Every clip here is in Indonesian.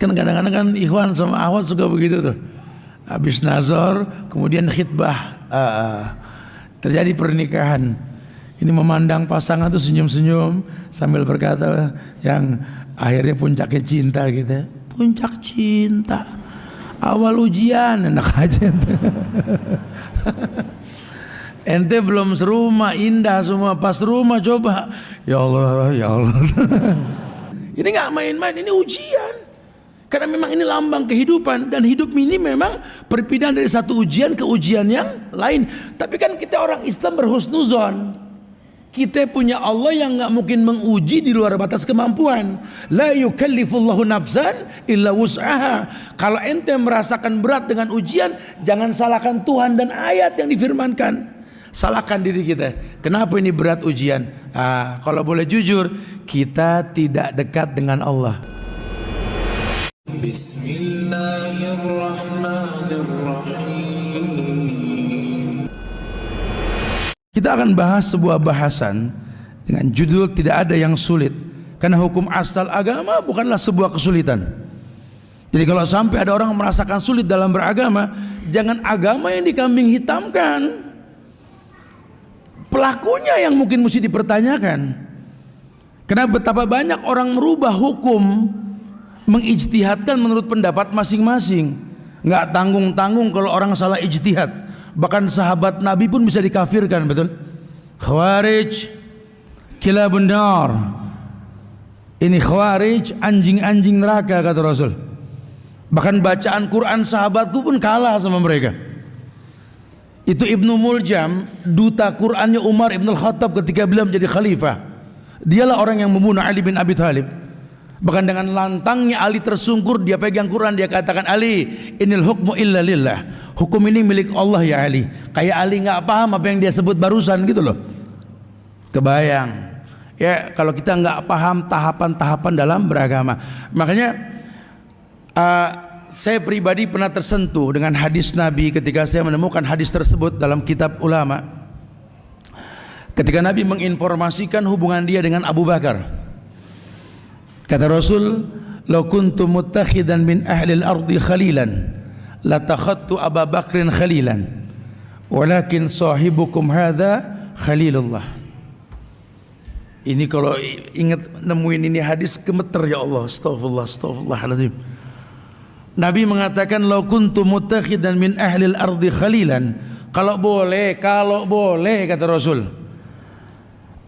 Kan kadang-kadang kan ikhwan sama akhwat suka begitu tuh. Habis nazar, kemudian khitbah, terjadi pernikahan. Ini memandang pasangan tuh senyum-senyum sambil berkata yang akhirnya puncaknya cinta gitu. Puncak cinta. Awal ujian enak aja. Ente belum serumah indah semua, pas rumah coba ya Allah ya Allah. Ini nggak main-main, ini ujian. Karena memang ini lambang kehidupan, dan hidup ini memang perpindahan dari satu ujian ke ujian yang lain. Tapi kan kita orang Islam berhusnuzon. Kita punya Allah yang nggak mungkin menguji di luar batas kemampuan. La yukallifullahu nafsan illa wus'aha. Kalau ente merasakan berat dengan ujian, jangan salahkan Tuhan dan ayat yang difirmankan. Salahkan diri kita. Kenapa ini berat ujian? Kalau boleh jujur, kita tidak dekat dengan Allah. Bismillahirrahmanirrahim. Kita akan bahas sebuah bahasan dengan judul tidak ada yang sulit. Karena hukum asal agama bukanlah sebuah kesulitan. Jadi kalau sampai ada orang merasakan sulit dalam beragama, jangan agama yang dikambing hitamkan. Pelakunya yang mungkin mesti dipertanyakan. Karena betapa banyak orang merubah hukum, mengijtihadkan menurut pendapat masing-masing. Nggak tanggung-tanggung kalau orang salah ijtihad. Bahkan sahabat Nabi pun bisa dikafirkan, betul? Khawarij, kilabun nar. Ini khawarij, anjing-anjing neraka, kata Rasul. Bahkan bacaan Quran sahabat itu pun kalah sama mereka. Itu Ibnu Muljam, duta Qurannya Umar Ibn Al-Khattab ketika beliau menjadi khalifah. Dialah orang yang membunuh Ali bin Abi Thalib. Bahkan dengan lantangnya Ali tersungkur, dia pegang Quran, dia katakan, Ali, inil hukmu illa lillah. Hukum ini milik Allah ya Ali. Kayak Ali nggak paham apa yang dia sebut barusan gitu loh. Kebayang. Ya kalau kita nggak paham tahapan-tahapan dalam beragama. Makanya saya pribadi pernah tersentuh dengan hadis Nabi ketika saya menemukan hadis tersebut dalam kitab ulama. Ketika Nabi menginformasikan hubungan dia dengan Abu Bakar. Kata Rasul, "Lau kuntu muttakhidan min ahli al-ardi khalilan, la takhadtu Abu Bakrin khalilan. Walakin sahibukum hadza khalilullah." Ini kalau ingat nemuin ini hadis gemeter ya Allah, astagfirullah, astagfirullahaladzim. Nabi mengatakan, "Lau kuntu muttakhidan min ahli al-ardi khalilan." Kalau boleh kata Rasul,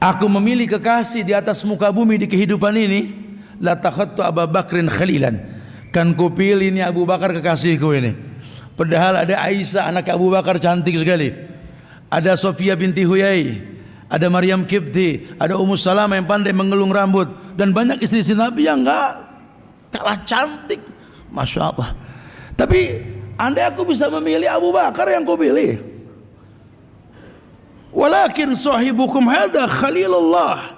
aku memilih kekasih di atas muka bumi di kehidupan ini, la takhadtu Abu Bakrin khalilan. Kan ku pilih ini Abu Bakar kekasihku ini. Padahal ada Aisyah anak Abu Bakar cantik sekali. Ada Sofia binti Huyai, ada Maryam Kipti, ada Ummu Salamah yang pandai mengelung rambut, dan banyak istri-istri Nabi yang enggak kalah cantik. Masya Allah. Tapi andai aku bisa memilih Abu Bakar yang kau pilih. Walakin sahibukum hadza khalilullah.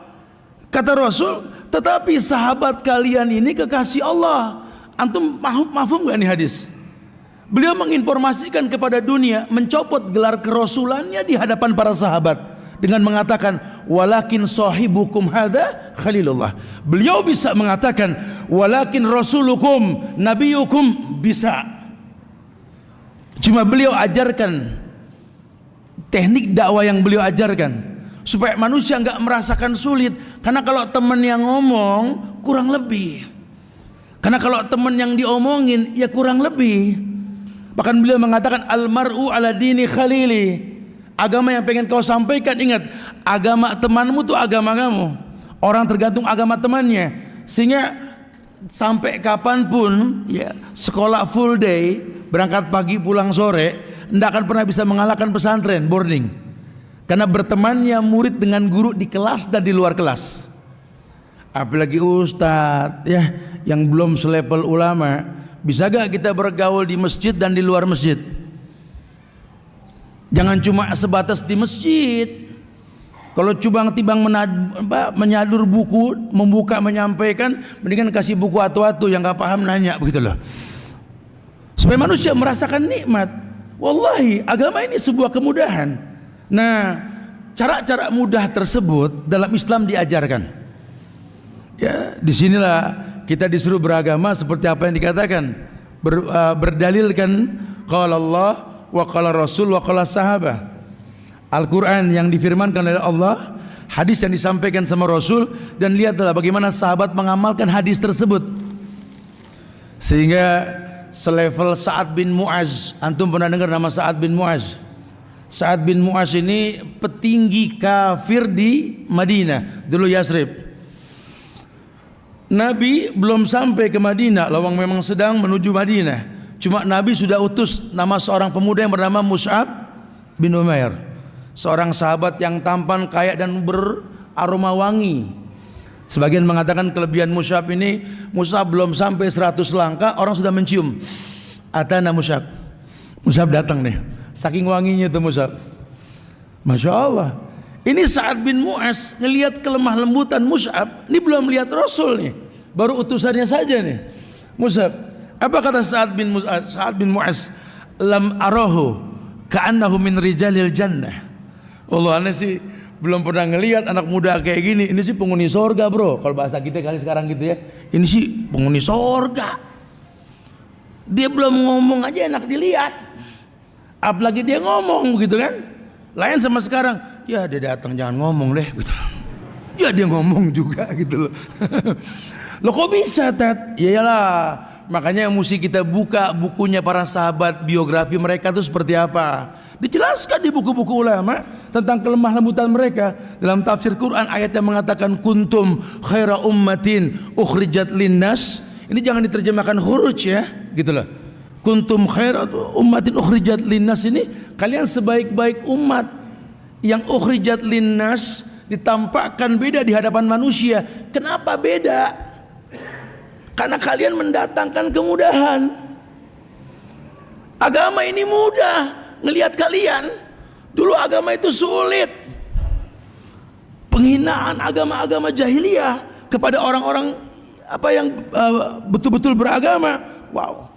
Kata Rasul, tetapi sahabat kalian ini kekasih Allah. Antum mafhum gak nih hadis? Beliau menginformasikan kepada dunia, mencopot gelar kerasulannya di hadapan para sahabat dengan mengatakan, walakin sahibukum hadza khalilullah. Beliau bisa mengatakan walakin rasulukum nabiyukum, bisa. Cuma beliau ajarkan teknik dakwah yang beliau ajarkan supaya manusia enggak merasakan sulit. Karena kalau teman yang ngomong kurang lebih, karena kalau teman yang diomongin ya kurang lebih. Bahkan beliau mengatakan almar'u ala dini khalili. Agama yang pengen kau sampaikan, ingat, agama temanmu tuh agama kamu. Orang tergantung agama temannya. Sehingga sampai kapanpun ya, sekolah full day, berangkat pagi pulang sore, tidak akan pernah bisa mengalahkan pesantren boarding. Karena bertemannya murid dengan guru di kelas dan di luar kelas. Apalagi ustadz ya, yang belum selevel ulama. Bisa gak kita bergaul di masjid dan di luar masjid? Jangan cuma sebatas di masjid. Kalau cubang-tibang menyadur buku, membuka, menyampaikan, mendingan kasih buku atu-atu yang gak paham nanya, begitu loh. Supaya manusia merasakan nikmat. Wallahi agama ini sebuah kemudahan. Nah, cara-cara mudah tersebut dalam Islam diajarkan. Ya, disinilah kita disuruh beragama seperti apa yang dikatakan, berdalilkan qala Allah wa qala Rasul wa qala sahabah. Al-Quran yang difirmankan oleh Allah, hadis yang disampaikan sama Rasul, dan lihatlah bagaimana sahabat mengamalkan hadis tersebut. Sehingga selevel Sa'ad bin Mu'az. Antum pernah dengar nama Sa'ad bin Mu'az? Sa'ad bin Mu'az ini petinggi kafir di Madinah, dulu Yasrib. Nabi belum sampai ke Madinah, lawang memang sedang menuju Madinah. Cuma Nabi sudah utus nama seorang pemuda yang bernama Mus'ab bin Umair, seorang sahabat yang tampan, kaya dan beraroma wangi. Sebagian mengatakan kelebihan Mus'ab ini, Mus'ab belum sampai 100 langkah orang sudah mencium. Atana Mus'ab. Mus'ab datang nih. Saking wanginya itu Mus'ab. Masya Allah. Ini Sa'ad bin Mu'az ngelihat kelemah lembutan Mus'ab. Ini belum lihat Rasul nih, baru utusannya saja nih. Mus'ab, apa kata Sa'ad bin Mu'az? Lam arahu ka'annahu min rijalil jannah. Allah, aneh sih belum pernah ngelihat anak muda kayak gini. Ini sih penghuni sorga bro, kalau bahasa kita kali sekarang gitu ya. Ini sih penghuni sorga. Dia belum ngomong aja enak dilihat, apalagi dia ngomong gitu kan. Lain sama sekarang, ya dia datang jangan ngomong deh gitu. Ya dia ngomong juga gitu loh. Loh kok bisa Tat? Ya iyalah, makanya mesti kita buka bukunya para sahabat, biografi mereka itu seperti apa. Dijelaskan di buku-buku ulama tentang kelemah lembutan mereka. Dalam tafsir Quran ayat yang mengatakan kuntum khaira ummatin ukhrijat linnas, ini jangan diterjemahkan khuruj ya, gitu loh. Kuntum khaira ummatin ukhrijat linnas, ini kalian sebaik-baik umat yang ukhrijat linnas, ditampakkan beda di hadapan manusia. Kenapa beda? Karena kalian mendatangkan kemudahan. Agama ini mudah. Ngelihat kalian, dulu agama itu sulit. Penghinaan agama-agama jahiliyah kepada orang-orang apa yang betul-betul beragama. Wow.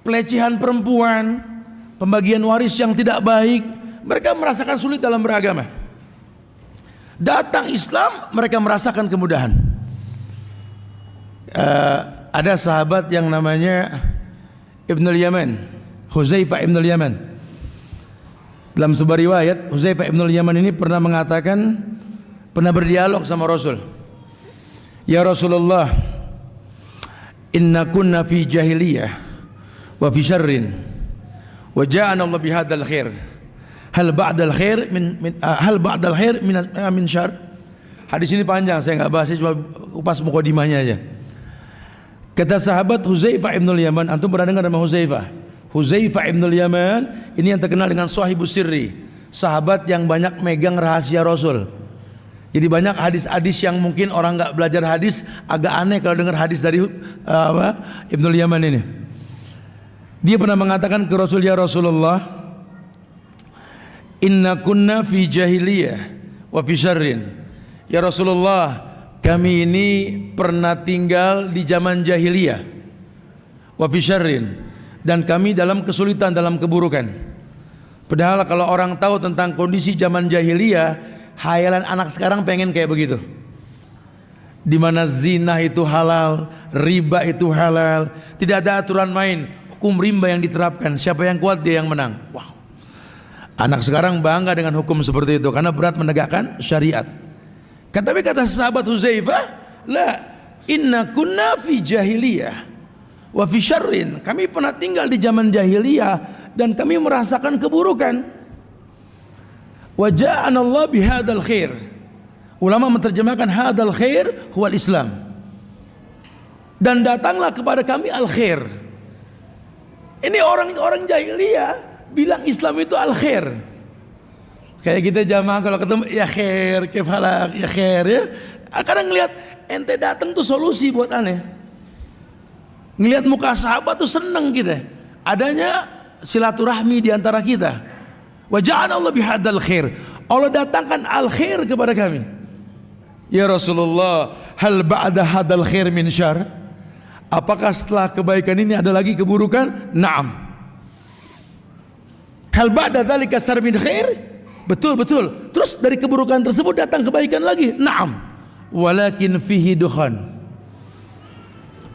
Pelecehan perempuan, pembagian waris yang tidak baik, mereka merasakan sulit dalam beragama. Datang Islam, mereka merasakan kemudahan. Ada sahabat yang namanya Ibnul Yaman, Huzaifah Ibnul Yaman. Dalam sebuah riwayat, Huzaifah Ibnul Yaman ini pernah mengatakan, pernah berdialog sama Rasul. Ya Rasulullah, inna kunna fi jahiliyah wa fi syarrin wa ja'ana Allah bihadzal khair. Hal ba'dal khair min syarr. Hadis ini panjang, saya enggak bahas, cuma kupas mukadimahnya aja. Kata sahabat Huzaifah Ibnul Yaman, antum pernah dengar nama Huzaifah? Huzaifah Ibnul Yaman ini yang terkenal dengan Shahibus Sirri, sahabat yang banyak megang rahasia Rasul. Jadi banyak hadis-hadis yang mungkin orang nggak belajar hadis agak aneh kalau dengar hadis dari Ibnul Yaman ini. Dia pernah mengatakan ke Rasul, ya Rasulullah, inna kunna fi jahiliyah wa fi syarrin. Ya Rasulullah, kami ini pernah tinggal di zaman jahiliyah wa fi syarrin, dan kami dalam kesulitan, dalam keburukan. Padahal kalau orang tahu tentang kondisi zaman jahiliyah, hayalan anak sekarang pengen kayak begitu. Di mana zina itu halal, riba itu halal, tidak ada aturan main, hukum rimba yang diterapkan. Siapa yang kuat dia yang menang. Wow. Anak sekarang bangga dengan hukum seperti itu karena berat menegakkan syariat. Tapi kata sahabat Huzaifah, la inna kunna fi jahiliyah wa fi syarrin, kami pernah tinggal di zaman jahiliyah dan kami merasakan keburukan. Wa ja'ana Allah bihadzal khair. Ulama menerjemahkan hadzal khair huwal Islam. Dan datanglah kepada kami al khair. Ini orang-orang jahiliyah bilang Islam itu al khair. Kayak kita jamaah kalau ketemu ya khair, kefalak, ya khair ya. Kadang ngelihat ente datang tuh solusi buat aneh. Ngelihat muka sahabat tuh seneng kita. Adanya silaturahmi di antara kita. Wa ja'ana Allah bihadzal khair. Allah datangkan al khair kepada kami. Ya Rasulullah, hal ba'da hadzal khair min syarr? Apakah setelah kebaikan ini ada lagi keburukan? Naam. Hal ba'da dzalika syarr min khair? Betul, betul. Terus dari keburukan tersebut datang kebaikan lagi? Naam. Walakin fihi dukhan.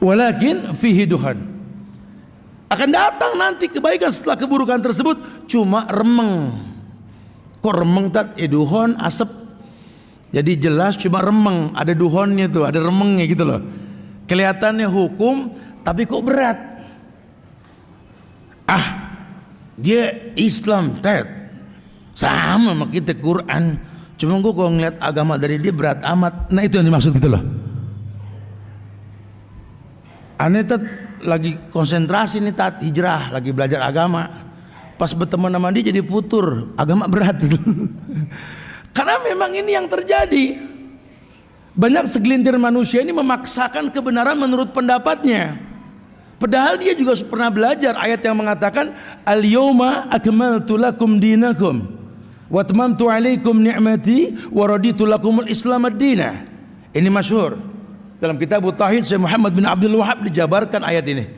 walakin fihi duhan. Akan datang nanti kebaikan setelah keburukan tersebut, cuma remeng. Kok remeng tat? Duhon asap. Jadi jelas cuma remeng, ada duhonnya tuh, ada remengnya gitu loh. Kelihatannya hukum tapi kok berat. Dia Islam tat. Sama sama kita Quran. Cuma gue kalau ngeliat agama dari dia berat amat. Nah itu yang dimaksud gitu loh. Aneh tat lagi konsentrasi nih tat hijrah, lagi belajar agama. Pas berteman sama dia jadi putur, agama berat. Karena memang ini yang terjadi. Banyak segelintir manusia ini memaksakan kebenaran menurut pendapatnya. Padahal dia juga pernah belajar ayat yang mengatakan al-yawma akmaltu lakum dinakum wa atmamtu alaikum ni'mati wa raditu lakumul islam ad-dina. Ini masyhur. Dalam kitab Tauhid Syekh Muhammad bin Abdul Wahab dijabarkan ayat ini.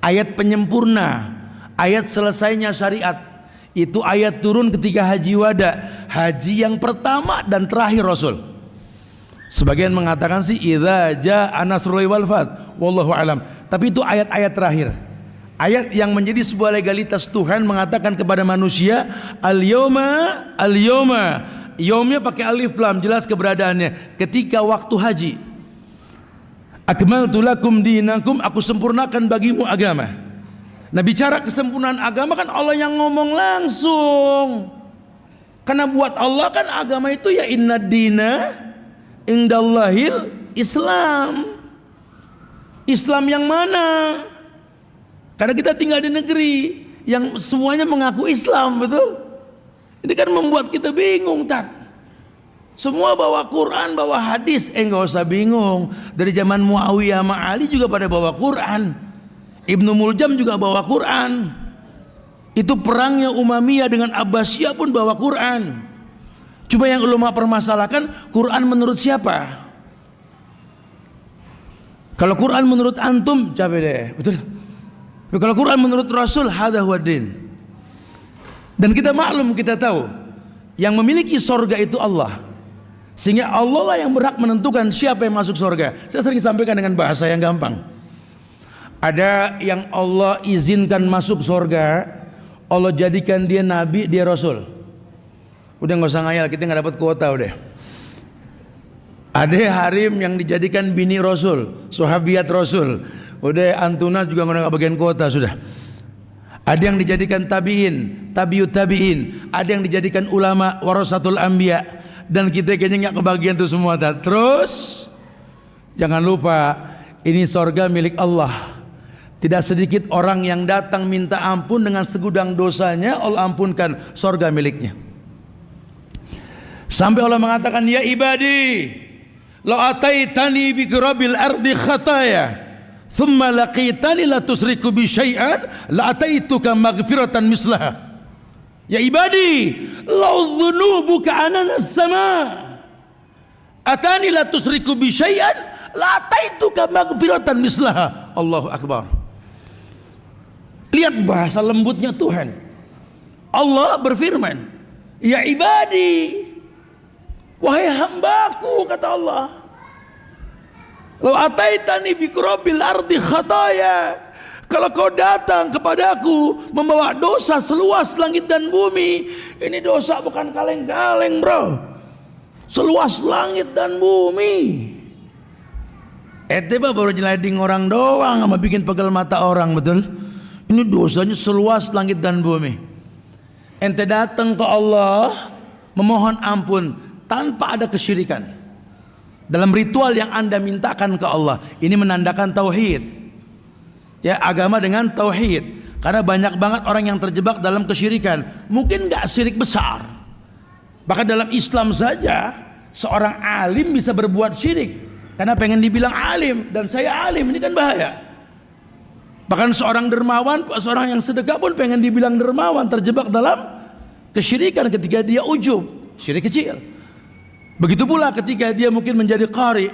Ayat penyempurna, ayat selesainya syariat. Itu ayat turun ketika haji wada, haji yang pertama dan terakhir Rasul. Sebagian mengatakan sih idza jaa nasrullahi wal fath, wallahu alam. Tapi itu ayat-ayat terakhir. Ayat yang menjadi sebuah legalitas Tuhan mengatakan kepada manusia al-yawma, yaumnya pakai alif lam, jelas keberadaannya ketika waktu haji. Akmaltu lakum dinakum, aku sempurnakan bagimu agama. Nah bicara kesempurnaan agama kan Allah yang ngomong langsung. Karena buat Allah kan agama itu ya inna dina indallahil Islam. Islam yang mana? Karena kita tinggal di negeri yang semuanya mengaku Islam, betul? Ini kan membuat kita bingung, tat. Semua bawa Quran, bawa hadis. Enggak usah bingung. Dari zaman Muawiyah sama Ali juga pada bawa Quran. Ibnu Muljam juga bawa Quran. Itu perangnya Umayyah dengan Abbasiyah pun bawa Quran. Cuma yang ulama permasalahkan, Quran menurut siapa? Kalau Quran menurut antum, capek deh, betul? Tapi kalau Quran menurut Rasul, hadza huwa din. Dan kita maklum, kita tahu yang memiliki sorga itu Allah. Sehingga Allah lah yang berhak menentukan siapa yang masuk sorga. Saya sering sampaikan dengan bahasa yang gampang. Ada yang Allah izinkan masuk sorga, Allah jadikan dia nabi, dia rasul. Udah nggak usah ngayal, kita nggak dapat kuota udah. Ada harim yang dijadikan bini rasul, sahabiat rasul. Udah antuna juga nggak bagian kuota sudah. Ada yang dijadikan tabiin, tabiut tabiin. Ada yang dijadikan ulama, warasatul anbiya. Dan kita kayaknya nggak kebagian tuh semua. Terus jangan lupa ini sorga milik Allah. Tidak sedikit orang yang datang minta ampun dengan segudang dosanya, Allah ampunkan, sorga miliknya. Sampai Allah mengatakan, ya ibadi, law ataitani bi qurabil ardi khataya, thumma laqitani la tusriku bi syai'an, la ataituka maghfiratan mislaha. Ya ibadi, law dhunubuka ananas sama, atani la tusriku bi syai'an, la ataituka maghfiratan mislaha. Allahu akbar. Lihat bahasa lembutnya Tuhan. Allah berfirman, ya ibadi, wahai hambaku, kata Allah, law ataitani bi qurabil ardi khataya, kalau kau datang kepadaku membawa dosa seluas langit dan bumi. Ini dosa bukan kaleng-kaleng, bro, seluas langit dan bumi. Eteba baru nyelading orang doang sama bikin pegel mata orang, betul? Ini dosanya seluas langit dan bumi. Ente datang ke Allah memohon ampun tanpa ada kesyirikan dalam ritual yang anda mintakan ke Allah. Ini menandakan tauhid, ya, agama dengan tauhid. Karena banyak banget orang yang terjebak dalam kesyirikan. Mungkin nggak syirik besar, bahkan dalam Islam saja seorang alim bisa berbuat syirik karena pengen dibilang alim, dan saya alim, ini kan bahaya. Bahkan seorang dermawan, seorang yang sedekah pun pengen dibilang dermawan, terjebak dalam kesyirikan ketika dia ujub, syirik kecil. Begitu pula ketika dia mungkin menjadi qari,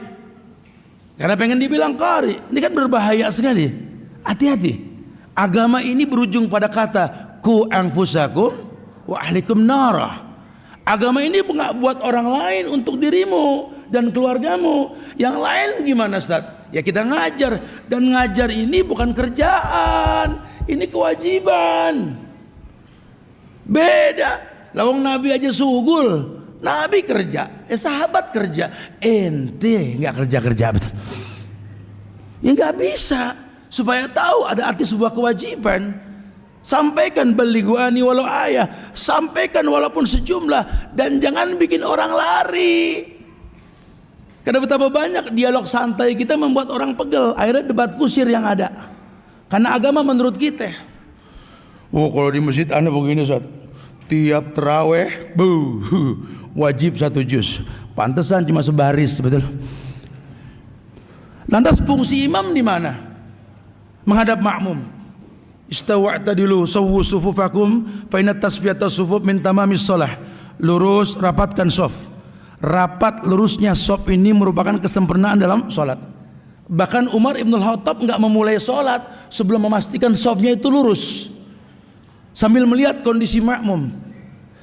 karena pengen dibilang qari. Ini kan berbahaya sekali. Hati-hati. Agama ini berujung pada kata ku anfusakum wa ahlikum narah. Agama ini nggak buat orang lain, untuk dirimu dan keluargamu. Yang lain gimana, Ustaz? ya kita ngajar. Dan ngajar ini bukan kerjaan, ini kewajiban. Beda. Lawang Nabi aja sugul, Nabi kerja, sahabat kerja, ente nggak kerja betul. Ya nggak bisa. Supaya tahu ada arti sebuah kewajiban, sampaikan baliguani walau ayah, sampaikan walaupun sejumlah, dan jangan bikin orang lari. Karena betapa banyak dialog santai kita membuat orang pegel, akhirnya debat kusir yang ada. Karena agama menurut kita, oh kalau di masjid anda begini Ustaz, tiap terawih wajib 1 juz, pantesan cuma sebaris, betul. Lantas fungsi imam di mana? Menghadap makmum. Istawa'tadilu sawwu sufufakum fa inna tasfiyata sufuf min tamamis shalah. Lurus, rapatkan shaf. Rapat lurusnya shaf ini merupakan kesempurnaan dalam sholat. Bahkan Umar Ibn Khattab nggak memulai sholat sebelum memastikan shafnya itu lurus, sambil melihat kondisi makmum.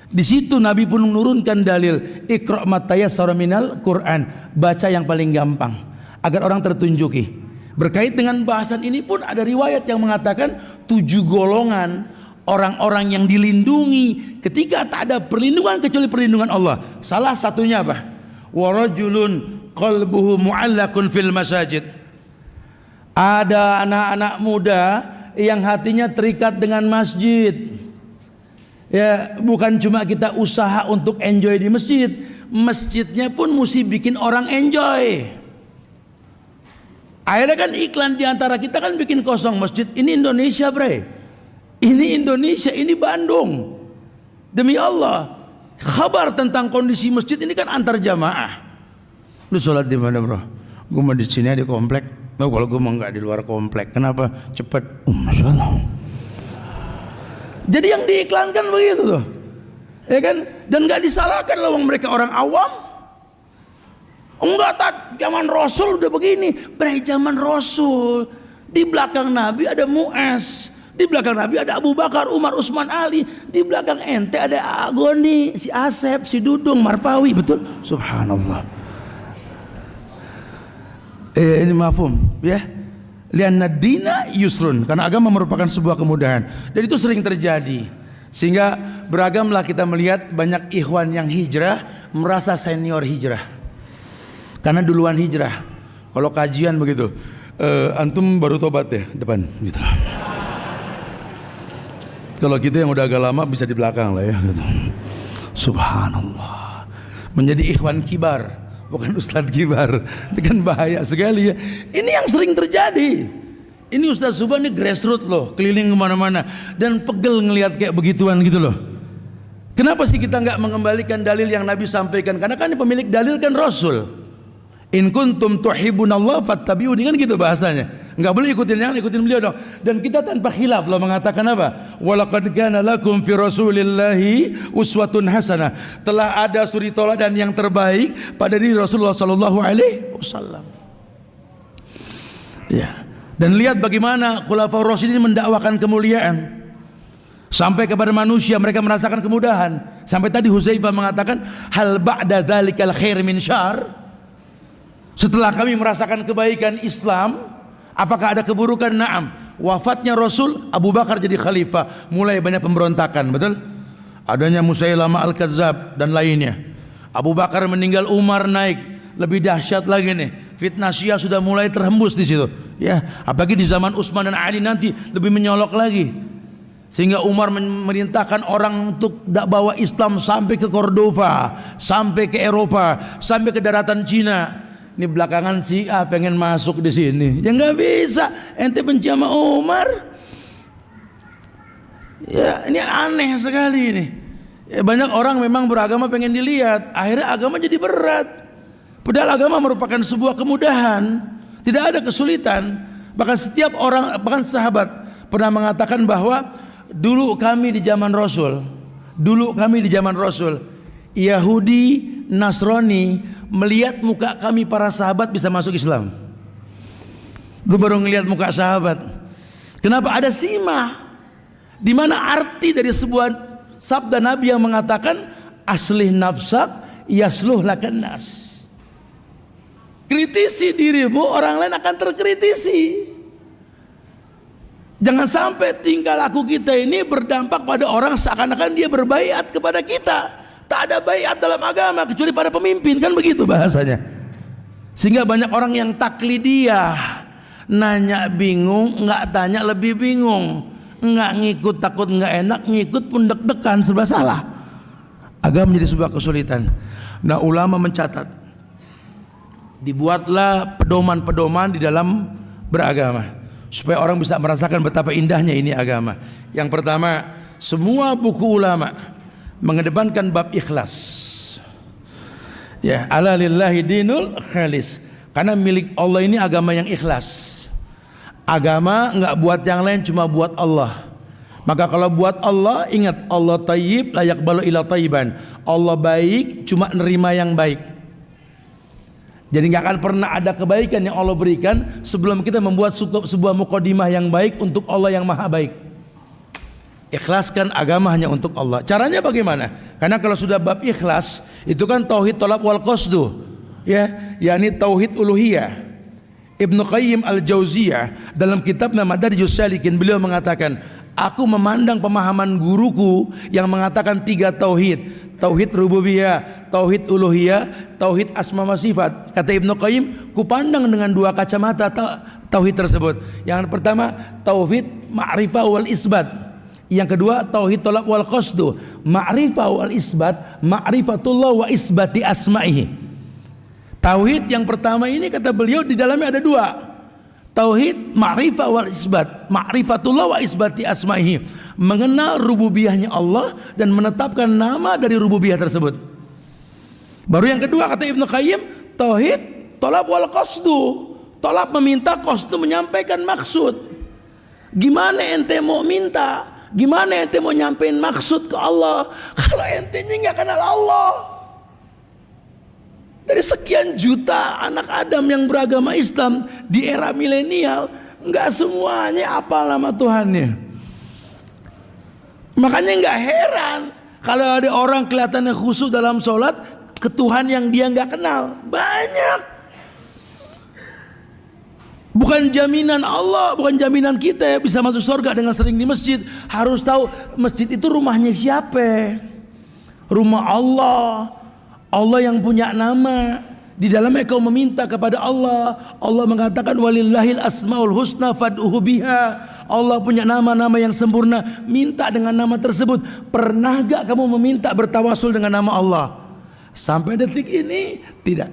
Di situ Nabi pun menurunkan dalil Iqra' ma tayassara minal Quran, baca yang paling gampang agar orang tertunjuki. Berkait dengan bahasan ini pun ada riwayat yang mengatakan 7 golongan orang-orang yang dilindungi ketika tak ada perlindungan kecuali perlindungan Allah. Salah satunya apa? Warajulun qalbuhu mu'allakun fil masajid. Ada anak-anak muda yang hatinya terikat dengan masjid. Ya, bukan cuma kita usaha untuk enjoy di masjid, masjidnya pun mesti bikin orang enjoy. Akhirnya kan iklan diantara kita kan bikin kosong masjid. Ini Indonesia bre, ini Indonesia, ini Bandung. Demi Allah, kabar tentang kondisi masjid ini kan antar jamaah. Lu sholat di mana bro? Gue mau di sini di komplek. Oh, kalau gue mau nggak di luar komplek. Kenapa? Cepet. Masya Allah. Jadi yang diiklankan begitu tuh, ya kan? Dan nggak disalahkan loh, mereka orang awam. Enggak, tak zaman Rasul udah begini. Bre, zaman Rasul di belakang Nabi ada Mu'az, di belakang Nabi ada Abu Bakar, Umar, Utsman, Ali. Di belakang ente ada Agoni, si Asep, si Dudung, Marpawi, betul? Subhanallah. Ini mafhum, ya. Lianna dina yusrun, karena agama merupakan sebuah kemudahan. Dan itu sering terjadi. Sehingga beragamlah kita melihat banyak ikhwan yang hijrah merasa senior hijrah. Karena duluan hijrah. Kalau kajian begitu, antum baru tobat ya depan gitu. Kalau kita yang udah agak lama bisa di belakang lah ya gitu. Subhanallah. Menjadi ikhwan kibar, bukan ustadz kibar. Itu kan bahaya sekali ya. Ini yang sering terjadi. Ini Ustadz Subhan ini grassroots loh, keliling kemana-mana dan pegel ngelihat kayak begituan gitu loh. Kenapa sih kita nggak mengembalikan dalil yang Nabi sampaikan? Karena kan pemilik dalil kan Rasul. In kuntum tuhibbunallah fattabi'uni, kan gitu bahasanya. Enggak boleh ikutin, jangan ikutin beliau dong. Dan kita tanpa khilaf loh mengatakan apa? Walaqad kana lakum fi rasulillahi uswatun hasanah. Telah ada suri teladan yang terbaik pada diri Rasulullah sallallahu alaihi wasallam. Ya. Dan lihat bagaimana khulafaur rasyidin mendakwakan kemuliaan. Sampai kepada manusia mereka merasakan kemudahan. Sampai tadi Hudzaifah mengatakan hal ba'da dzalikal khair min syarr. Setelah kami merasakan kebaikan Islam, apakah ada keburukan? Naam. Wafatnya Rasul, Abu Bakar jadi khalifah, mulai banyak pemberontakan, betul? Adanya Musailama Al-Kadzab dan lainnya. Abu Bakar meninggal, Umar naik, lebih dahsyat lagi nih. Fitnah Syiah sudah mulai terhembus di situ. Ya, apalagi di zaman Utsman dan Ali nanti lebih menyolok lagi. Sehingga Umar memerintahkan orang untuk bawa Islam sampai ke Cordova, sampai ke Eropa, sampai ke daratan Cina. Ini belakangan si A pengen masuk di sini, ya nggak bisa. Ente benci sama Umar, ya ini aneh sekali ini. Ya, banyak orang memang beragama pengen dilihat, akhirnya agama jadi berat. Padahal agama merupakan sebuah kemudahan, tidak ada kesulitan. Bahkan setiap orang, bahkan sahabat pernah mengatakan bahwa dulu kami di zaman Rasul, Yahudi, Nasrani melihat muka kami para sahabat bisa masuk Islam. Gue baru ngelihat muka sahabat. Kenapa? Ada simah. Di mana arti dari sebuah sabda Nabi yang mengatakan aslih nafsak yasluh lakan nas. Kritisi dirimu, orang lain akan terkritisi. Jangan sampai tingkah laku kita ini berdampak pada orang seakan-akan dia berbaiat kepada kita. Tak ada baiat dalam agama kecuali pada pemimpin, kan begitu bahasanya. Sehingga banyak orang yang taklidiyah, nanya bingung, nggak tanya lebih bingung, nggak ngikut takut nggak enak, ngikut pun deg-degan, serba salah. Agama menjadi sebuah kesulitan. Nah, ulama mencatat, dibuatlah pedoman-pedoman di dalam beragama supaya orang bisa merasakan betapa indahnya ini agama. Yang pertama, semua buku ulama mengedepankan bab ikhlas. Ya, ala lillahi dinul khalis. Karena milik Allah ini agama yang ikhlas. Agama enggak buat yang lain, cuma buat Allah. Maka kalau buat Allah, ingat Allah tayyib la yaqbalu illa tayyiban. Allah baik, cuma nerima yang baik. Jadi enggak akan pernah ada kebaikan yang Allah berikan sebelum kita membuat sebuah mukadimah yang baik untuk Allah yang maha baik. Ikhlaskan agama hanya untuk Allah. Caranya bagaimana? Karena kalau sudah bab ikhlas, itu kan tauhid tolak wal qasdu, ya, yakni tauhid uluhiyah. Ibnu Qayyim al-Jauziyah dalam kitabnya Madarijus Salikin, beliau mengatakan, aku memandang pemahaman guruku yang mengatakan 3 tauhid, tauhid rububiyah, tauhid uluhiyah, tauhid asma wa sifat. Kata Ibnu Qayyim, kupandang dengan 2 kacamata tauhid tersebut. Yang pertama tauhid ma'rifah wal isbat. Yang kedua tauhid tolak wal qasdu, ma'rifah wal isbat, ma'rifatullah wa isbati asma'ihi. Tauhid yang pertama ini kata beliau di dalamnya ada 2. Tauhid ma'rifah wal isbat, ma'rifatullah wa isbati asma'ihi, mengenal rububiyahnya Allah dan menetapkan nama dari rububiyah tersebut. Baru yang kedua kata Ibnu Qayyim, tauhid tolak wal qasdu, tolak meminta, qasdu menyampaikan maksud. Gimana ente mau minta? Gimana ente mau nyampein maksud ke Allah kalau ente nggak kenal Allah? Dari sekian juta anak Adam yang beragama Islam di era milenial, nggak semuanya apal nama Tuhannya. Makanya nggak heran kalau ada orang kelihatannya khusyuk dalam sholat ke Tuhan yang dia nggak kenal. Banyak. Bukan jaminan Allah, bukan jaminan kita ya bisa masuk surga dengan sering di masjid. Harus tahu masjid itu rumahnya siapa. Rumah Allah. Allah yang punya nama. Di dalamnya kau meminta kepada Allah. Allah mengatakan walillahil asmaul husna fad'uhu biha. Allah punya nama-nama yang sempurna. Minta dengan nama tersebut. Pernah gak kamu meminta bertawasul dengan nama Allah? Sampai detik ini tidak.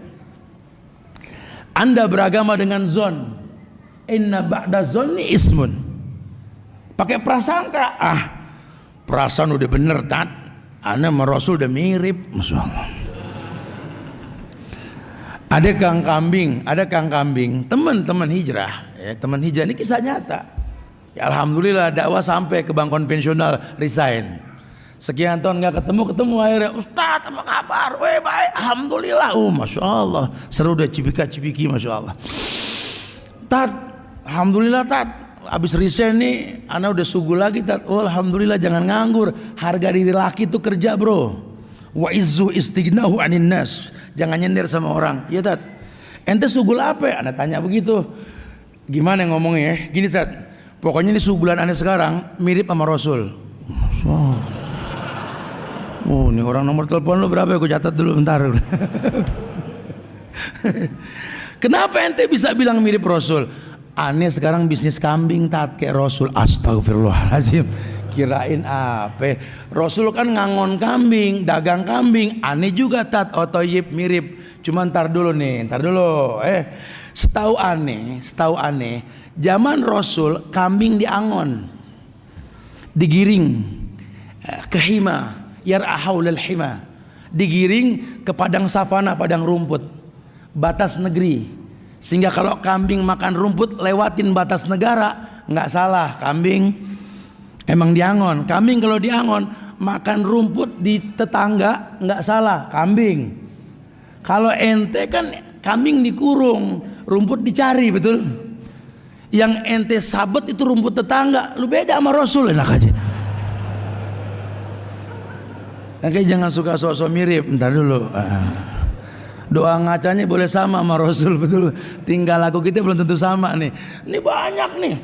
Anda beragama dengan zon. Inna ba'da zonni ismun. Pakai prasangka. Perasaan udah bener tat. Ana sama Rasul udah mirip. Masya Allah. Ada kang kambing, teman-teman hijrah. Ya, teman hijrah ini kisah nyata. Ya, alhamdulillah dakwah sampai ke bank konvensional, resign. Sekian tahun nggak ketemu akhirnya, Ustaz apa kabar? Weh baik, alhamdulillah. Masya Allah. Seru deh cipika-cipiki, masya Allah. Tat, alhamdulillah tat, abis resign nih, ana udah sugu lagi tat. Oh alhamdulillah, jangan nganggur. Harga diri laki itu kerja bro. Wa izzu istignahu anin nas. Jangan nyender sama orang. Iya tat. Ente sugul apa? Ana tanya begitu. Gimana ngomongnya ya? Gini tat. Pokoknya ini sugulan ana sekarang mirip sama Rasul. Oh, ini orang nomor telepon lo berapa? Aku catat dulu bentar. Kenapa ente bisa bilang mirip Rasul? Aneh sekarang bisnis kambing tat kayak Rasul. Astagfirullahaladzim. Kirain apa? Rasul kan ngangon kambing, dagang kambing. Aneh juga tat. Oh toyib mirip. Cuma ntar dulu. Setahu aneh. Zaman Rasul kambing diangon, digiring ke hima, yar'ahaulal hima, digiring ke padang savana, padang rumput, batas negeri. Sehingga kalau kambing makan rumput lewatin batas negara, nggak salah, kambing emang diangon. Kambing kalau diangon makan rumput di tetangga, nggak salah, kambing. Kalau ente kan kambing dikurung, rumput dicari, betul? Yang ente sabet itu rumput tetangga. Lu beda sama Rasul, enak aja. Oke, jangan suka sosok mirip. Bentar dulu. Doa ngacanya boleh sama Rasul, betul. Tinggal laku kita belum tentu sama nih. Ini banyak nih.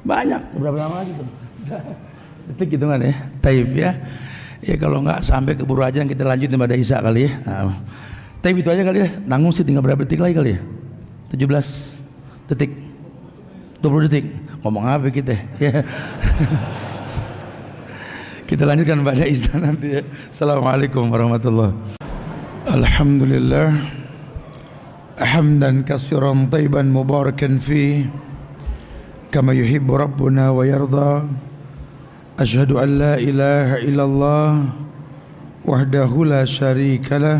Banyak. Berapa lama lagi tuh? Detik gitu kan ya. Taib ya. Ya kalau nggak sampai keburu aja kita lanjutin pada Isya kali ya. Nah, taib itu aja kali ya. Nanggung sih tinggal berapa detik lagi kali ya? 17 detik. 20 detik. Ngomong apa kita ya. Kita lanjutkan pada Isya nanti ya. Assalamualaikum warahmatullahi wabarakatuh. Alhamdulillah hamdan katsiran thayyiban mubarakan fi kama yuhibbu rabbuna wa yarda. Asyhadu an la ilaha illallah wahdahu la syarika lah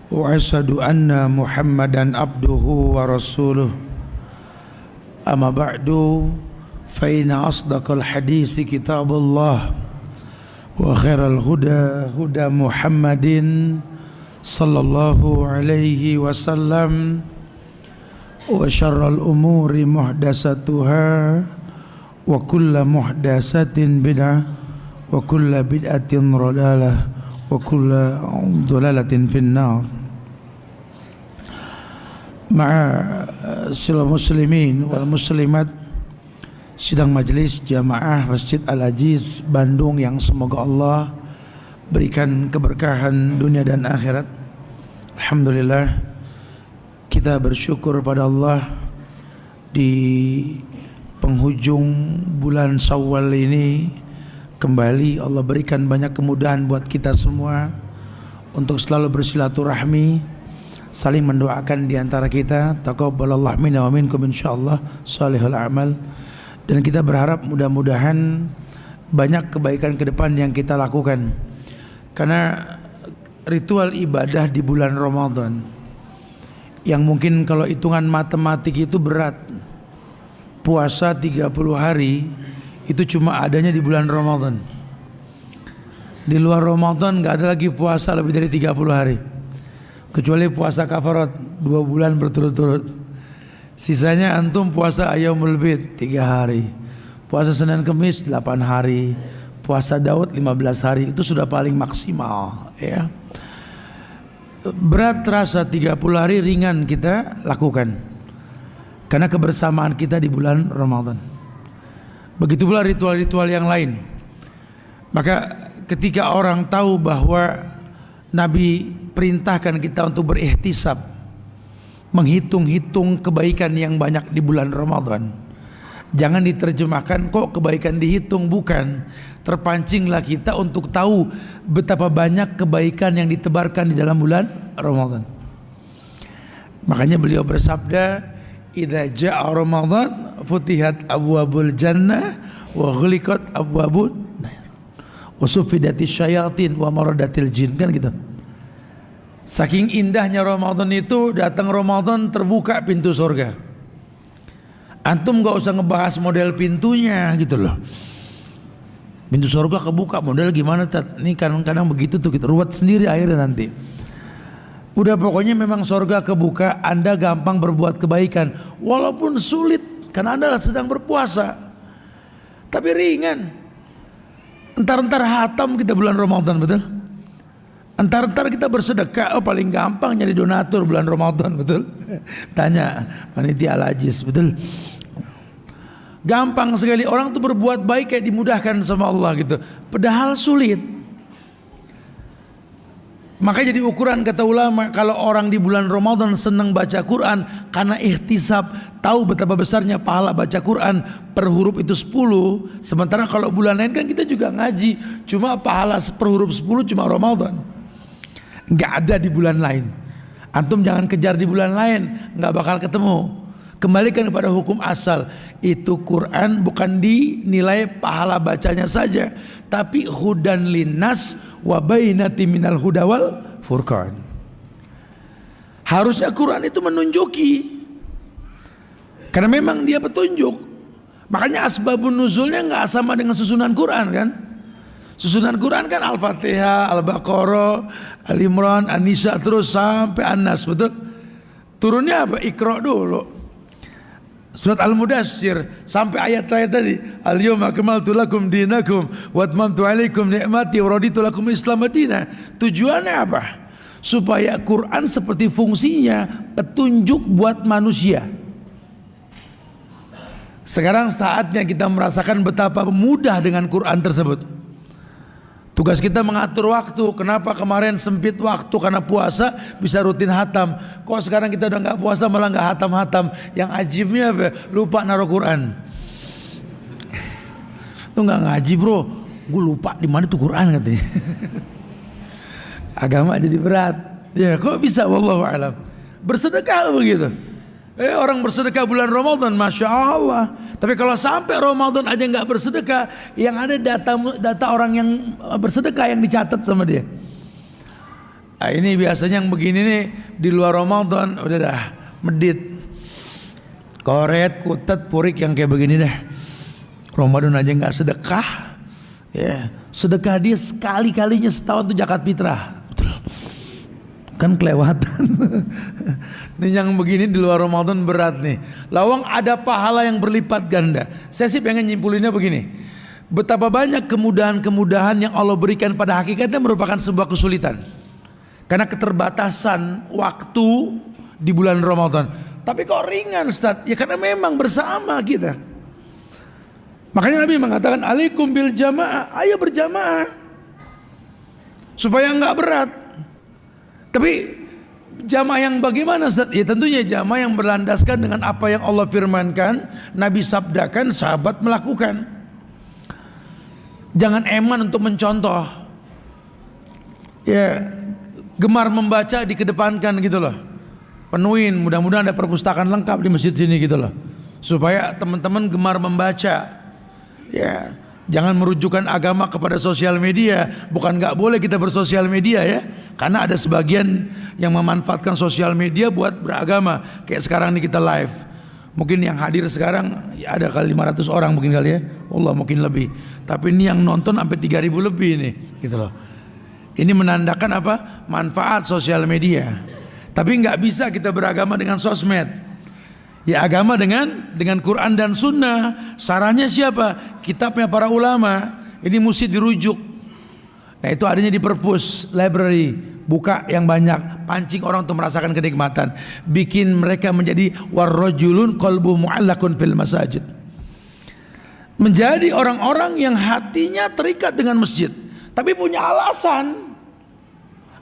wa asyhadu anna Muhammadan abduhu wa rasuluh. Amma ba'du fa inna asdaqal hadisi kitabullah wa khairal huda huda Muhammadin sallallahu alaihi wasallam wa syarral umuri muhdatsatuha wa kullu muhdatsatin bid'ah wa kullu bid'atin dhalalah wa kullu dhalalatin finnar. Ma'asyiral muslimin wal muslimat, sidang majelis jamaah Masjid Al-Aziz Bandung yang semoga Allah berikan keberkahan dunia dan akhirat. Alhamdulillah, kita bersyukur pada Allah di penghujung bulan Syawal ini kembali Allah berikan banyak kemudahan buat kita semua untuk selalu bersilaturahmi, saling mendoakan di antara kita. Taqabbalallahu minna wa minkum insyaallah salihul a'mal. Dan kita berharap mudah-mudahan banyak kebaikan ke depan yang kita lakukan. Karena ritual ibadah di bulan Ramadan yang mungkin kalau hitungan matematik itu berat. Puasa 30 hari itu cuma adanya di bulan Ramadan. Di luar Ramadan gak ada lagi puasa lebih dari 30 hari. Kecuali puasa kafarat 2 bulan berturut-turut. Sisanya antum puasa Ayyamul Bid 3 hari, puasa Senin Kemis 8 hari, puasa Daud 15 hari. Itu sudah paling maksimal ya. Berat terasa 30 hari, ringan kita lakukan karena kebersamaan kita di bulan Ramadan. Begitu pula ritual-ritual yang lain. Maka ketika orang tahu bahwa Nabi perintahkan kita untuk berihtisab, menghitung-hitung kebaikan yang banyak di bulan Ramadan, jangan diterjemahkan kok kebaikan dihitung, bukan. Terpancinglah kita untuk tahu betapa banyak kebaikan yang ditebarkan di dalam bulan Ramadan. Makanya beliau bersabda, idza jaa Ramadan futihat abwabul jannah wa ghuliqat abwabun nar wa suffidatis syayatin wa maradatil jin, kan gitu. Saking indahnya Ramadan itu, datang Ramadan terbuka pintu surga. Antum gak usah ngebahas model pintunya gitu loh. Pintu surga kebuka, model gimana Tat? Ini kadang-kadang begitu tuh, kita ruwet sendiri akhirnya nanti. Udah pokoknya memang surga kebuka, Anda gampang berbuat kebaikan walaupun sulit karena Anda sedang berpuasa. Tapi ringan. Entar-entar hatam kita bulan Ramadan, betul? Entar-entar kita bersedekah, oh paling gampang nyari donatur bulan Ramadan, betul? Tanya panitia Al-Aziz, betul? Gampang sekali orang tuh berbuat baik kayak dimudahkan sama Allah gitu. Padahal sulit. Maka jadi ukuran kata ulama, kalau orang di bulan Ramadan senang baca Quran karena ihtisab, tahu betapa besarnya pahala baca Quran per huruf itu 10. Sementara kalau bulan lain kan kita juga ngaji, cuma pahala per huruf 10 cuma Ramadan. Nggak ada di bulan lain. Antum jangan kejar di bulan lain, nggak bakal ketemu. Kembalikan kepada hukum asal. Itu Quran bukan dinilai pahala bacanya saja, tapi hudan linnas wa bainati minal huda wal furqan. Harusnya Quran itu menunjuki, karena memang dia petunjuk. Makanya asbabun nuzulnya nggak sama dengan susunan Quran kan. Susunan Quran kan Al-Fatihah, Al-Baqarah, Al-Imran, An-Nisa terus sampai An-Nas, betul? Turunnya apa? Iqra dulu. Surat Al-Mudassir sampai ayat-ayat tadi, al-yawma akmaltu lakum dinakum wa atmamtu alaikum ni'mati wa raditu lakum Islam madinah. Tujuannya apa? supaya Quran seperti fungsinya petunjuk buat manusia. Sekarang saatnya kita merasakan betapa mudah dengan Quran tersebut. Tugas kita mengatur waktu. Kenapa kemarin sempit waktu karena puasa bisa rutin hatam. Kok sekarang kita udah nggak puasa malah nggak hatam-hatam. Yang ajibnya apa? Lupa naruh Quran. Lu nggak ngaji bro, gue lupa di mana tuh Quran katanya. Agama jadi berat. Ya kok bisa? Wallahu a'lam. Bersedekah begitu. Orang bersedekah bulan Ramadan, masya Allah. Tapi kalau sampai Ramadan aja nggak bersedekah, yang ada data orang yang bersedekah yang dicatat sama dia. Nah, ini biasanya yang begini nih di luar Ramadan udah dah medit, koret, kutet, purik yang kayak begini dah. Ramadan aja nggak sedekah, ya sedekah dia sekali-kalinya setahun tuh zakat fitrah. Kan kelewatan. Nih yang begini di luar Ramadan berat nih. Lawang ada pahala yang berlipat ganda. Saya sih pengen nyimpulinnya begini. Betapa banyak kemudahan-kemudahan yang Allah berikan pada hakikatnya merupakan sebuah kesulitan. Karena keterbatasan waktu di bulan Ramadan. Tapi kok ringan Ustaz? Ya karena memang bersama kita. Makanya Nabi mengatakan alaikum bil jamaah. Ayo berjamaah. Supaya enggak berat. Tapi jamaah yang bagaimana Ustaz? Ya tentunya jamaah yang berlandaskan dengan apa yang Allah firmankan, Nabi sabdakan, sahabat melakukan. Jangan eman untuk mencontoh. Ya, gemar membaca dikedepankan gitu loh. Penuhin, mudah-mudahan ada perpustakaan lengkap di masjid sini gitu loh. Supaya teman-teman gemar membaca. Ya, jangan merujukkan agama kepada sosial media. Bukan nggak boleh kita bersosial media ya. Karena ada sebagian yang memanfaatkan sosial media buat beragama. Kayak sekarang nih kita live. Mungkin yang hadir sekarang ya ada kali 500 orang mungkin kali ya. Allah mungkin lebih. Tapi ini yang nonton sampai 3.000 lebih nih, gitu loh. Ini menandakan apa? Manfaat sosial media. Tapi nggak bisa kita beragama dengan sosmed. Ya agama dengan Quran dan Sunnah. Sarannya siapa? Kitabnya para ulama. Ini mesti dirujuk. Nah itu adanya di perpus, library, buka yang banyak, pancing orang untuk merasakan kenikmatan, bikin mereka menjadi warrajulun qalbu mu'allakun fil masajid, menjadi orang-orang yang hatinya terikat dengan masjid, tapi punya alasan.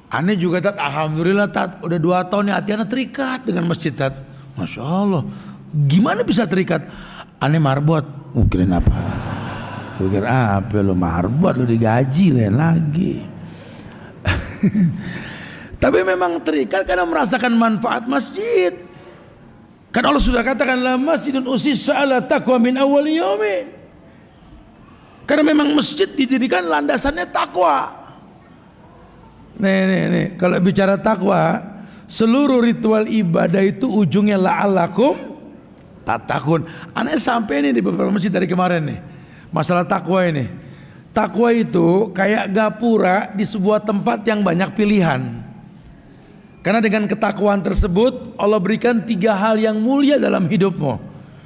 Aneh juga Tat, alhamdulillah Tat, udah 2 tahun nih hatinya terikat dengan masjid Tat, masya Allah. Gimana bisa terikat? Aneh marbot, mungkin apa? Pikir apa lo marbot, lo digaji lain lagi. Tapi memang terikat karena merasakan manfaat masjid. Kan Allah sudah katakan la masjidun usissa ala taqwa min awwal yaumin. Karena memang masjid didirikan landasannya takwa. Nih, kalau bicara takwa, seluruh ritual ibadah itu ujungnya la'allakum tattaqun. Aneh sampai nih di beberapa masjid dari kemarin nih. Masalah takwa ini. Takwa itu kayak gapura di sebuah tempat yang banyak pilihan. Karena dengan ketakwaan tersebut Allah berikan 3 hal yang mulia dalam hidupmu.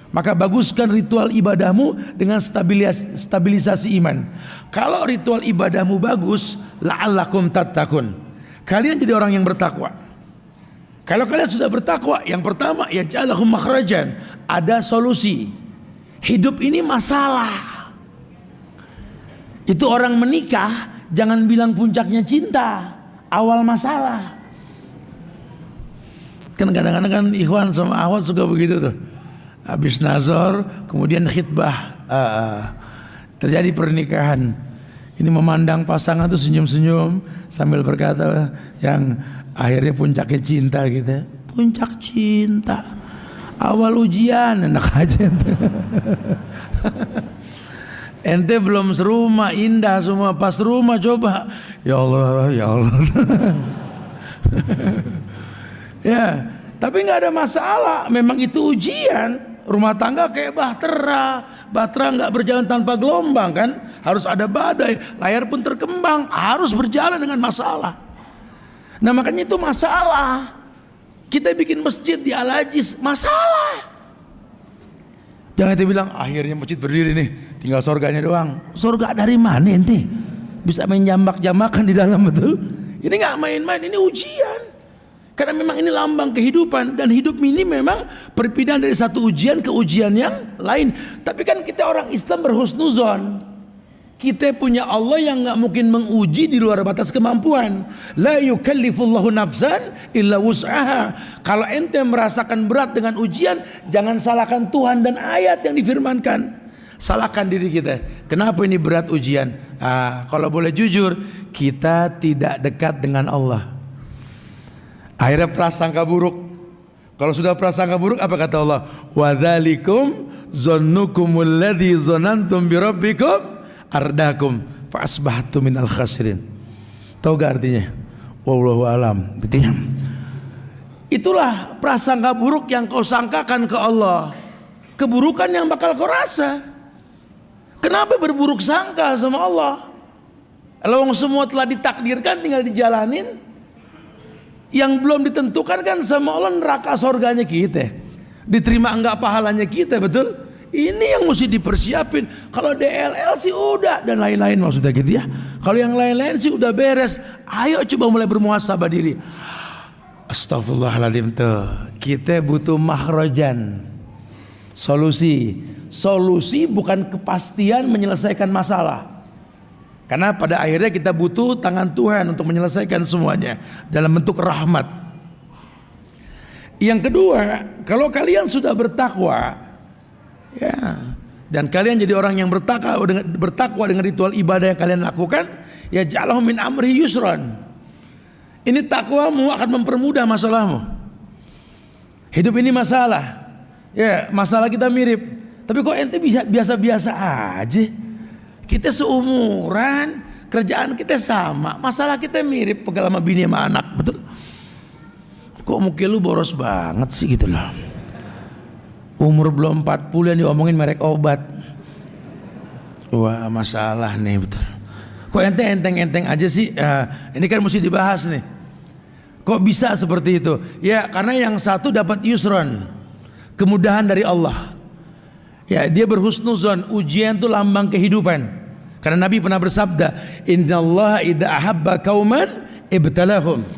Maka baguskan ritual ibadahmu dengan stabilisasi iman. Kalau ritual ibadahmu bagus, la'allakum tattaqun. Kalian jadi orang yang bertakwa. Kalau kalian sudah bertakwa, yang pertama ya ja'alahum makhrajan, ada solusi. Hidup ini masalah. Itu orang menikah jangan bilang puncaknya cinta, awal masalah. Kan kadang-kadang kan ikhwan sama akhwat suka begitu tuh. Habis nazar kemudian khitbah, terjadi pernikahan. Ini memandang pasangan tuh senyum-senyum sambil berkata yang akhirnya puncaknya cinta gitu. Puncak cinta. Awal ujian enak aja. Ente belum serumah, indah semua, pas rumah coba, ya Allah, ya Allah. Ya, tapi nggak ada masalah. Memang itu ujian. Rumah tangga kayak bahtera nggak berjalan tanpa gelombang kan? Harus ada badai. Layar pun terkembang, harus berjalan dengan masalah. Nah makanya itu masalah. Kita bikin masjid di Al-Ajiz, masalah. Jangan kita bilang akhirnya masjid berdiri nih, tinggal surganya doang. Surga dari mana ente? Bisa main jambak-jambakan di dalam, betul? Ini nggak main-main, ini ujian. Karena memang ini lambang kehidupan, dan hidup ini memang perpindahan dari satu ujian ke ujian yang lain. Tapi kan kita orang Islam berhusnuzon. Kita punya Allah yang nggak mungkin menguji di luar batas kemampuan. La yukallifullahu nafsan illa wus'aha. Kalau ente merasakan berat dengan ujian, jangan salahkan Tuhan dan ayat yang difirmankan. Salahkan diri kita. Kenapa ini berat ujian? Kalau boleh jujur, kita tidak dekat dengan Allah. Akhirnya prasangka buruk. Kalau sudah prasangka buruk, apa kata Allah? Wa dzalikum zannukumul ladzi zanantum bi rabbikum ardakum fa asbahtum minal khasirin. Tahu gak artinya? Wallahu alam. Artinya, itulah prasangka buruk yang kau sangkakan ke Allah. Keburukan yang bakal kau rasa. Kenapa berburuk sangka sama Allah? Kalau semua telah ditakdirkan, tinggal dijalanin. Yang belum ditentukan kan sama Allah neraka surganya kita. Diterima enggak pahalanya kita, betul? Ini yang mesti dipersiapin. Kalau DLL sih udah, dan lain-lain maksudnya gitu ya. Kalau yang lain-lain sih udah beres. Ayo coba mulai bermuhasabah diri. Astagfirullahaladzim tuh. Kita butuh makhrajan. Solusi bukan kepastian menyelesaikan masalah. Karena pada akhirnya kita butuh tangan Tuhan untuk menyelesaikan semuanya dalam bentuk rahmat. Yang kedua, kalau kalian sudah bertakwa, ya, dan kalian jadi orang yang bertakwa dengan ritual ibadah yang kalian lakukan, ya ja'alhu min amri yusran. Ini takwamu akan mempermudah masalahmu. Hidup ini masalah. Ya, masalah kita mirip. Tapi kok ente bisa biasa-biasa aja? Kita seumuran, kerjaan kita sama, masalah kita mirip, pegal sama bini sama anak, betul? Kok muka lu boros banget sih gitu loh. Umur belum 40 yang diomongin merek obat. Wah, masalah nih, betul. Kok ente enteng-enteng aja sih? Ini kan mesti dibahas nih. Kok bisa seperti itu? Ya karena yang satu dapat yusron, kemudahan dari Allah. Ya, dia berhusnuzon. Ujian itu lambang kehidupan. Karena Nabi pernah bersabda, innallaha idza ahabba qauman ibtalahum.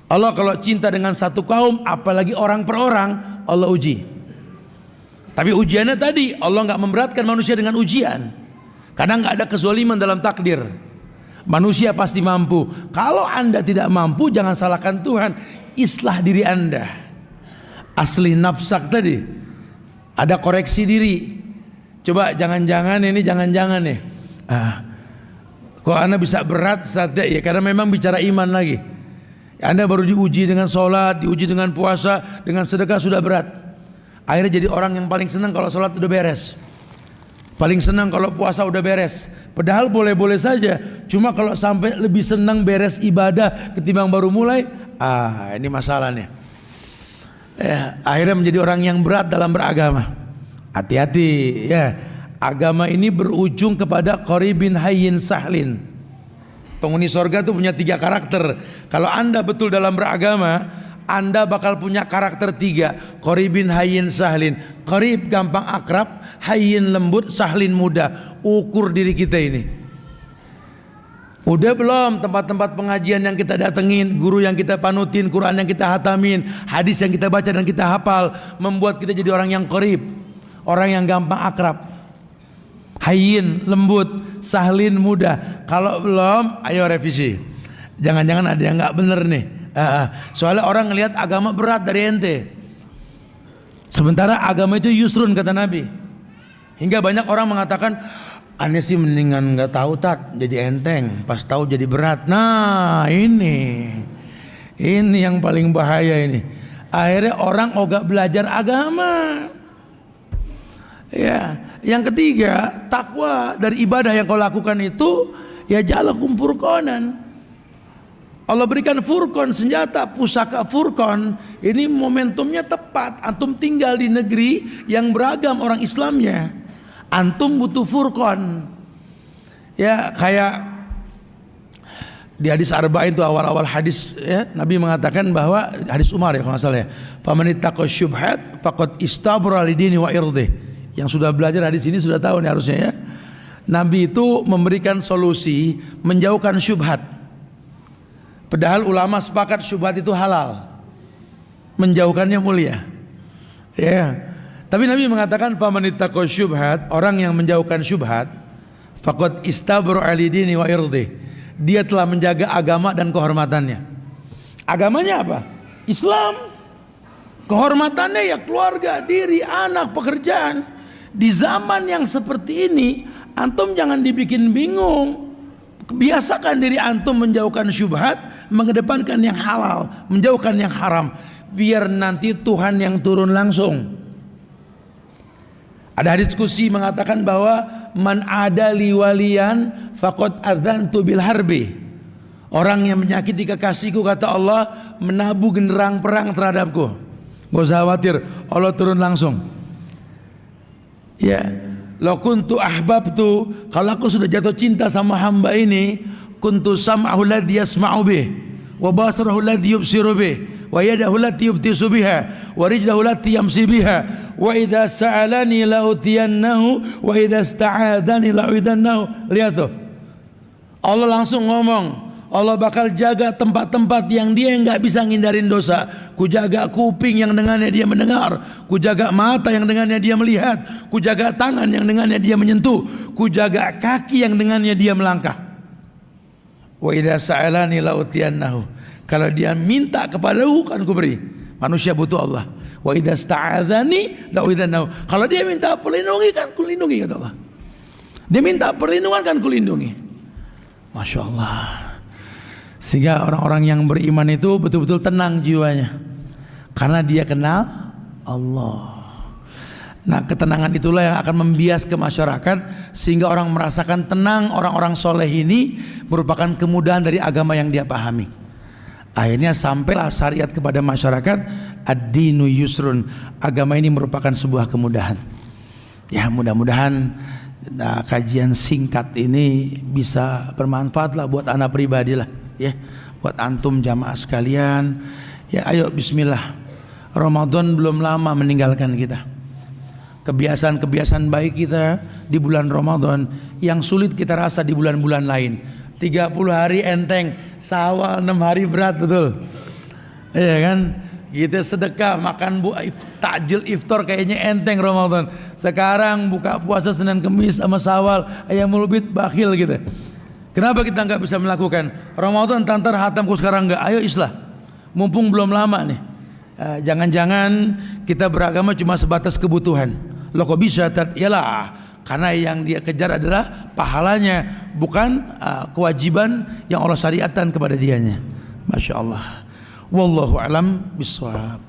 Allah kalau cinta dengan satu kaum, apalagi orang per orang, Allah uji. Tapi ujiannya tadi, Allah nggak memberatkan manusia dengan ujian. Karena nggak ada kezaliman dalam takdir. Manusia pasti mampu. Kalau anda tidak mampu, jangan salahkan Tuhan. Islah diri anda. Asli nafsak tadi. Ada koreksi diri. Coba jangan-jangan ini jangan-jangan nih. Kok anda bisa berat saatnya? Ya karena memang bicara iman lagi. Anda baru diuji dengan sholat, diuji dengan puasa, dengan sedekah sudah berat. Akhirnya jadi orang yang paling senang kalau sholat udah beres, paling senang kalau puasa udah beres. Padahal boleh-boleh saja. Cuma kalau sampai lebih senang beres ibadah ketimbang baru mulai, ini masalahnya. Akhirnya menjadi orang yang berat dalam beragama. Hati-hati ya. Agama ini berujung kepada qaribin hayyin sahlin. Penghuni sorga itu punya 3 karakter. Kalau anda betul dalam beragama, anda bakal punya karakter 3. Qaribin hayyin sahlin. Qarib gampang akrab, hayyin lembut, sahlin mudah. Ukur diri kita ini. Udah belum tempat-tempat pengajian yang kita datengin, guru yang kita panutin, Quran yang kita hatamin, hadis yang kita baca dan kita hafal, membuat kita jadi orang yang qarib, orang yang gampang akrab, hayyin lembut, sahlin mudah. Kalau belum, ayo revisi. Jangan-jangan ada yang nggak bener nih. Soalnya orang ngelihat agama berat dari ente, sementara agama itu yusrun kata Nabi. Hingga banyak orang mengatakan, aneh sih mendingan nggak tahu tat, jadi enteng, pas tahu jadi berat. Nah ini yang paling bahaya ini. Akhirnya orang ogah belajar agama. Ya, yang ketiga, takwa dari ibadah yang kau lakukan itu, ya jalakum furqanan. Allah berikan furqan, senjata pusaka furqan. Ini momentumnya tepat. Antum tinggal di negeri yang beragam orang Islamnya. Antum butuh furqan. Ya kayak di hadis arba'in itu awal-awal hadis ya, Nabi mengatakan bahwa hadis Umar ya kalau nggak salah ya, famanittaqo syubhat faqad istabra lidini wa irdih. Yang sudah belajar hadis ini sudah tahu nih harusnya ya. Nabi itu memberikan solusi menjauhkan syubhat. Padahal ulama sepakat syubhat itu halal, menjauhkannya mulia. Ya. Tapi Nabi mengatakan faman ittaqa syubhat, orang yang menjauhkan syubhat, faqad istabra ali dini wa irdi. Dia telah menjaga agama dan kehormatannya. Agamanya apa? Islam. Kehormatannya ya keluarga, diri, anak, pekerjaan. Di zaman yang seperti ini, antum jangan dibikin bingung. Biasakan diri antum menjauhkan syubhat, mengedepankan yang halal, menjauhkan yang haram, biar nanti Tuhan yang turun langsung. Ada hadis qudsi mengatakan bahwa man adali waliyan faqad adzantu bil harbi. Orang yang menyakiti kekasihku, kata Allah, menabuh genderang perang terhadapku. Gak usah khawatir, Allah turun langsung. Ya, lo kuntu ahbabtu, kalau aku sudah jatuh cinta sama hamba ini, kuntu sam'ahu ladzi yasma'u bih, wa basarahu ladzi yubsiru bih, wa yadahu ladzi yubtisu biha, wa rijlahu ladzi yamsi biha, wa idza sa'alani la'utiyannahu, wa idza ista'adani la'uidannahu. Lihat tuh, Allah langsung ngomong, Allah bakal jaga tempat-tempat yang dia nggak bisa ngindarin dosa. Ku jaga kuping yang dengannya dia mendengar, ku jaga mata yang dengannya dia melihat, ku jaga tangan yang dengannya dia menyentuh, ku jaga kaki yang dengannya dia melangkah. Wa idza sa'alani la'utiyannahu. Kalau dia minta kepadaku kan ku beri. Manusia butuh Allah. Wa idza sta'adzani la'uidannahu. Kalau dia minta perlindungan kan ku lindungi, kata Allah. Dia minta perlindungan kan ku lindungi. Masya Allah. Sehingga orang-orang yang beriman itu betul-betul tenang jiwanya, karena dia kenal Allah. Nah, ketenangan itulah yang akan membias ke masyarakat, sehingga orang merasakan tenang. Orang-orang soleh ini merupakan kemudahan dari agama yang dia pahami. Akhirnya sampailah syariat kepada masyarakat, ad-dinu yusrun, agama ini merupakan sebuah kemudahan. Ya, mudah-mudahan kajian singkat ini bisa bermanfaat lah buat anak pribadi lah, ya, buat antum jamaah sekalian. Ya, ayo bismillah. Ramadan belum lama meninggalkan kita. Kebiasaan-kebiasaan baik kita di bulan Ramadan yang sulit kita rasa di bulan-bulan lain. 30 hari enteng, Syawal 6 hari berat, betul. Iya kan? Kita sedekah, makan takjil iftar kayaknya enteng Ramadan. Sekarang buka puasa Senin Kemis sama Syawal, ayam mulbit bakhil gitu. Kenapa kita nggak bisa melakukan? Ramadan tantar hatamku sekarang nggak? Ayo islah, mumpung belum lama nih. Jangan-jangan kita beragama cuma sebatas kebutuhan. Loh kok bisa? Yalah, karena yang dia kejar adalah pahalanya, bukan kewajiban yang Allah syariatkan kepada dianya. Masya Allah. Wallahu alam bisawab.